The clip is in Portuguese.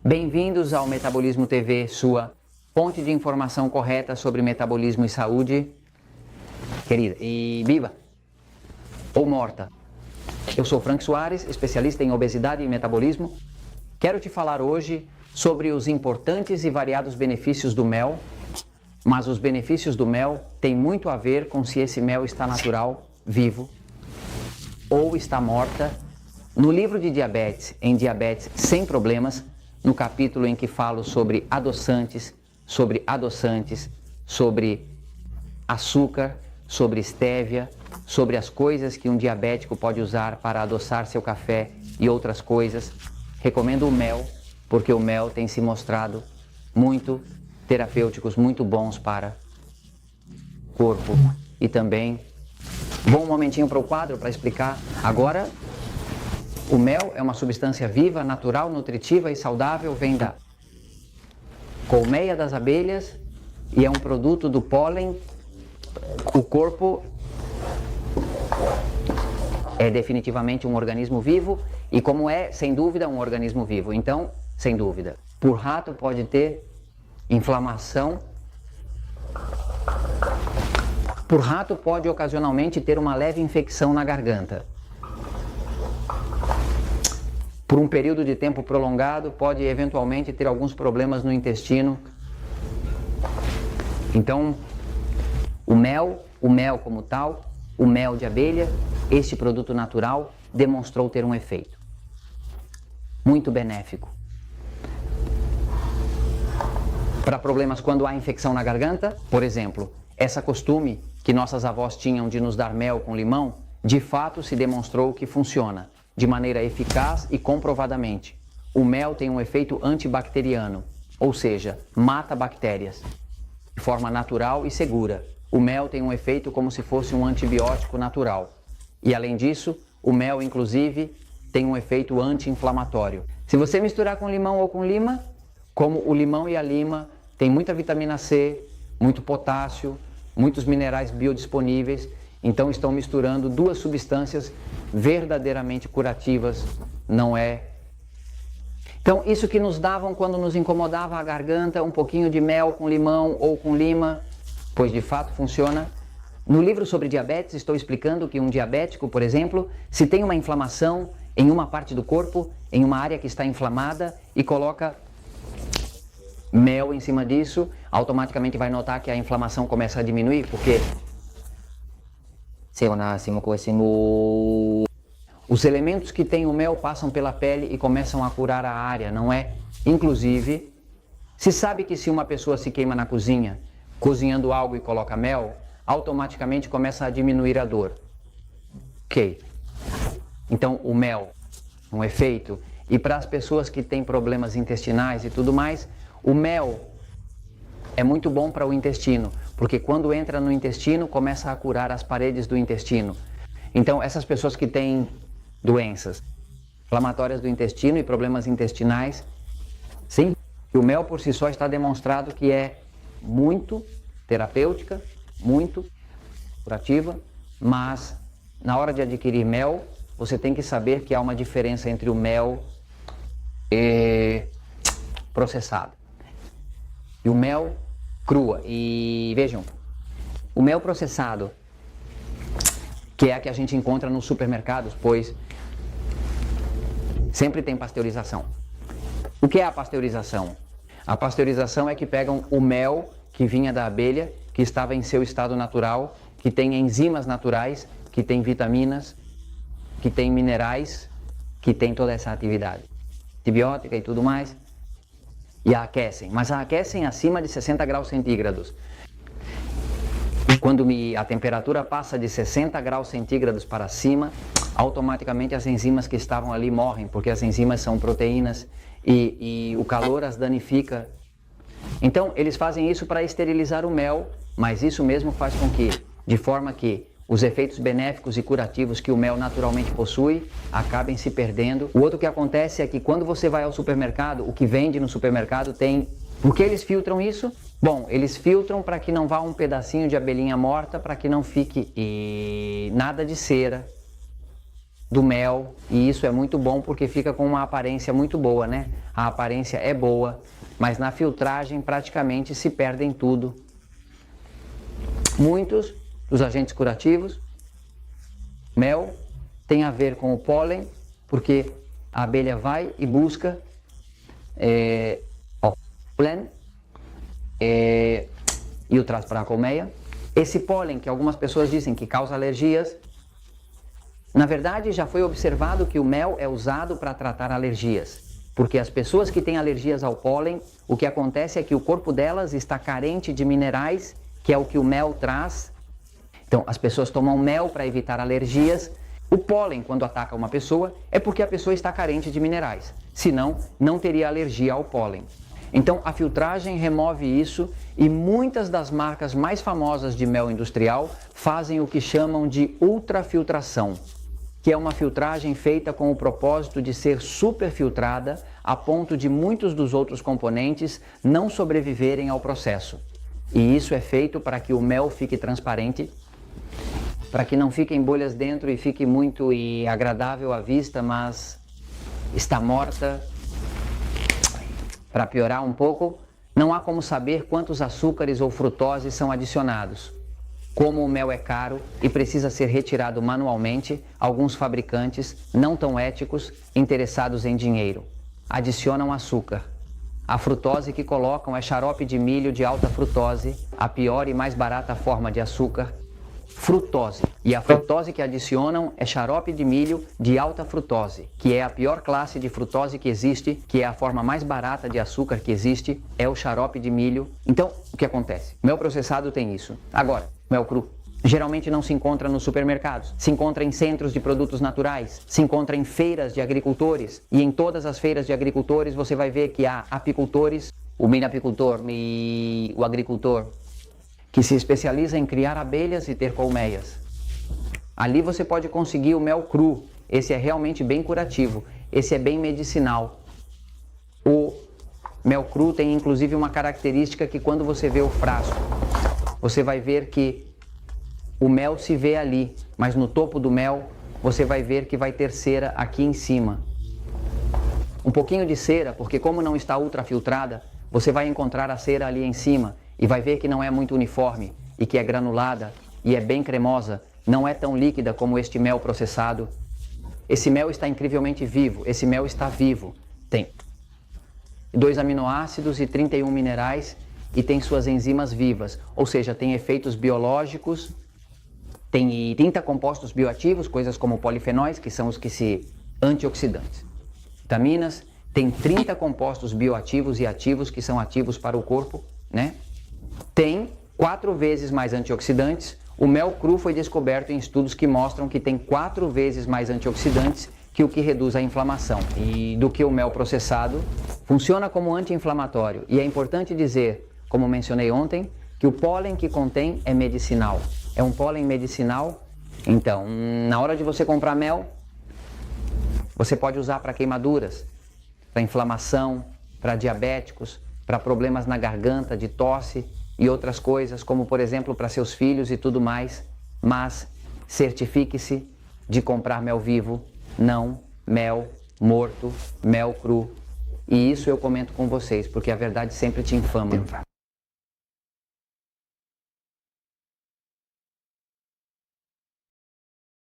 Bem-vindos ao Metabolismo TV, sua fonte de informação correta sobre metabolismo e saúde. Querida e viva ou morta. Eu sou Frank Soares, especialista em obesidade e metabolismo. Quero te falar hoje sobre os importantes e variados benefícios do mel, mas os benefícios do mel têm muito a ver com se esse mel está natural, vivo, ou está morta. No livro de diabetes, em Diabetes Sem Problemas, no capítulo em que falo sobre adoçantes, sobre açúcar, sobre estévia, sobre as coisas que um diabético pode usar para adoçar seu café e outras coisas, recomendo o mel, porque o mel tem se mostrado muito terapêuticos, muito bons para o corpo. E também, vou um momentinho para o quadro para explicar. Agora, o mel é uma substância viva, natural, nutritiva e saudável, vem da colmeia das abelhas e é um produto do pólen. O corpo é definitivamente um organismo vivo e como é, sem dúvida, um organismo vivo. Então, sem dúvida, por rato pode ter inflamação. Por rato pode ocasionalmente ter uma leve infecção na garganta. Por um período de tempo prolongado, pode eventualmente ter alguns problemas no intestino. Então, o mel como tal, o mel de abelha, este produto natural, demonstrou ter um efeito muito benéfico. Para problemas quando há infecção na garganta, por exemplo, essa costume que nossas avós tinham de nos dar mel com limão, de fato se demonstrou que funciona de maneira eficaz e comprovadamente. O mel tem um efeito antibacteriano, ou seja, mata bactérias de forma natural e segura. O mel tem um efeito como se fosse um antibiótico natural. E além disso, o mel inclusive tem um efeito anti-inflamatório. Se você misturar com limão ou com lima, como o limão e a lima tem muita vitamina C, muito potássio, muitos minerais biodisponíveis, então estão misturando duas substâncias verdadeiramente curativas, não é? Então isso que nos davam quando nos incomodava a garganta, um pouquinho de mel com limão ou com lima, pois de fato funciona. No livro sobre diabetes estou explicando que um diabético, por exemplo, se tem uma inflamação em uma parte do corpo, em uma área que está inflamada e coloca mel em cima disso, automaticamente vai notar que a inflamação começa a diminuir, porque os elementos que tem o mel passam pela pele e começam a curar a área, não é? Inclusive, se sabe que se uma pessoa se queima na cozinha, cozinhando algo e coloca mel, automaticamente começa a diminuir a dor. Ok. Então, o mel, um efeito. E para as pessoas que têm problemas intestinais e tudo mais, o mel é muito bom para o intestino, porque quando entra no intestino, começa a curar as paredes do intestino. Então, essas pessoas que têm doenças inflamatórias do intestino e problemas intestinais, sim, o mel por si só está demonstrado que é muito terapêutica, muito curativa, mas na hora de adquirir mel, você tem que saber que há uma diferença entre o mel processado e o mel crua. E vejam, o mel processado, que é a que a gente encontra nos supermercados, pois sempre tem pasteurização. O que é a pasteurização? A pasteurização é que pegam o mel que vinha da abelha, que estava em seu estado natural, que tem enzimas naturais, que tem vitaminas, que tem minerais, que tem toda essa atividade antibiótica e tudo mais, e a aquecem, mas a aquecem acima de 60 graus centígrados. Quando a temperatura passa de 60 graus centígrados para cima, automaticamente as enzimas que estavam ali morrem, porque as enzimas são proteínas e o calor as danifica. Então eles fazem isso para esterilizar o mel, mas isso mesmo faz com que, de forma que os efeitos benéficos e curativos que o mel naturalmente possui acabem se perdendo. O outro que acontece é que quando você vai ao supermercado, o que vende no supermercado tem... Por que eles filtram isso? Bom, eles filtram para que não vá um pedacinho de abelhinha morta, para que não fique nada de cera, do mel, e isso é muito bom porque fica com uma aparência muito boa, né? A aparência é boa, mas na filtragem praticamente se perdem tudo. Muitos dos agentes curativos, mel, tem a ver com o pólen, porque a abelha vai e busca pólen e o traz para a colmeia. Esse pólen, que algumas pessoas dizem que causa alergias, na verdade já foi observado que o mel é usado para tratar alergias, porque as pessoas que têm alergias ao pólen, o que acontece é que o corpo delas está carente de minerais, que é o que o mel traz. Então as pessoas tomam mel para evitar alergias. O pólen, quando ataca uma pessoa, é porque a pessoa está carente de minerais, senão não teria alergia ao pólen. Então a filtragem remove isso, e muitas das marcas mais famosas de mel industrial fazem o que chamam de ultrafiltração, que é uma filtragem feita com o propósito de ser superfiltrada a ponto de muitos dos outros componentes não sobreviverem ao processo. E isso é feito para que o mel fique transparente, para que não fiquem bolhas dentro e fique muito agradável à vista, mas está morta. Para piorar um pouco, não há como saber quantos açúcares ou frutoses são adicionados. Como o mel é caro e precisa ser retirado manualmente, alguns fabricantes, não tão éticos, interessados em dinheiro, adicionam açúcar. A frutose que colocam é xarope de milho de alta frutose, a pior e mais barata forma de açúcar, frutose. E a frutose que adicionam é xarope de milho de alta frutose, que é a pior classe de frutose que existe, que é a forma mais barata de açúcar que existe, é o xarope de milho. Então, o que acontece? Mel processado tem isso. Agora, mel cru geralmente não se encontra nos supermercados, se encontra em centros de produtos naturais, se encontra em feiras de agricultores, e em todas as feiras de agricultores você vai ver que há apicultores, o mini-apicultor e o agricultor, que se especializa em criar abelhas e ter colmeias. Ali você pode conseguir o mel cru, esse é realmente bem curativo, esse é bem medicinal. O mel cru tem inclusive uma característica que quando você vê o frasco, você vai ver que o mel se vê ali, mas no topo do mel você vai ver que vai ter cera aqui em cima. Um pouquinho de cera, porque como não está ultrafiltrada, você vai encontrar a cera ali em cima e vai ver que não é muito uniforme e que é granulada e é bem cremosa, não é tão líquida como este mel processado. Esse mel está incrivelmente vivo, esse mel está vivo. Tem 2 aminoácidos e 31 minerais e tem suas enzimas vivas, ou seja, tem efeitos biológicos, tem 30 compostos bioativos, coisas como polifenóis, que são os que se antioxidantes. Vitaminas, tem 30 compostos bioativos e ativos que são ativos para o corpo, né? Tem 4 vezes mais antioxidantes. O mel cru foi descoberto em estudos que mostram que tem 4 vezes mais antioxidantes que o que reduz a inflamação. E do que o mel processado, funciona como anti-inflamatório. E é importante dizer, como mencionei ontem, que o pólen que contém é medicinal. É um pólen medicinal. Então, na hora de você comprar mel, você pode usar para queimaduras, para inflamação, para diabéticos, para problemas na garganta, de tosse e outras coisas, como por exemplo para seus filhos e tudo mais. Mas certifique-se de comprar mel vivo, não mel morto, mel cru. E isso eu comento com vocês, porque a verdade sempre te infama.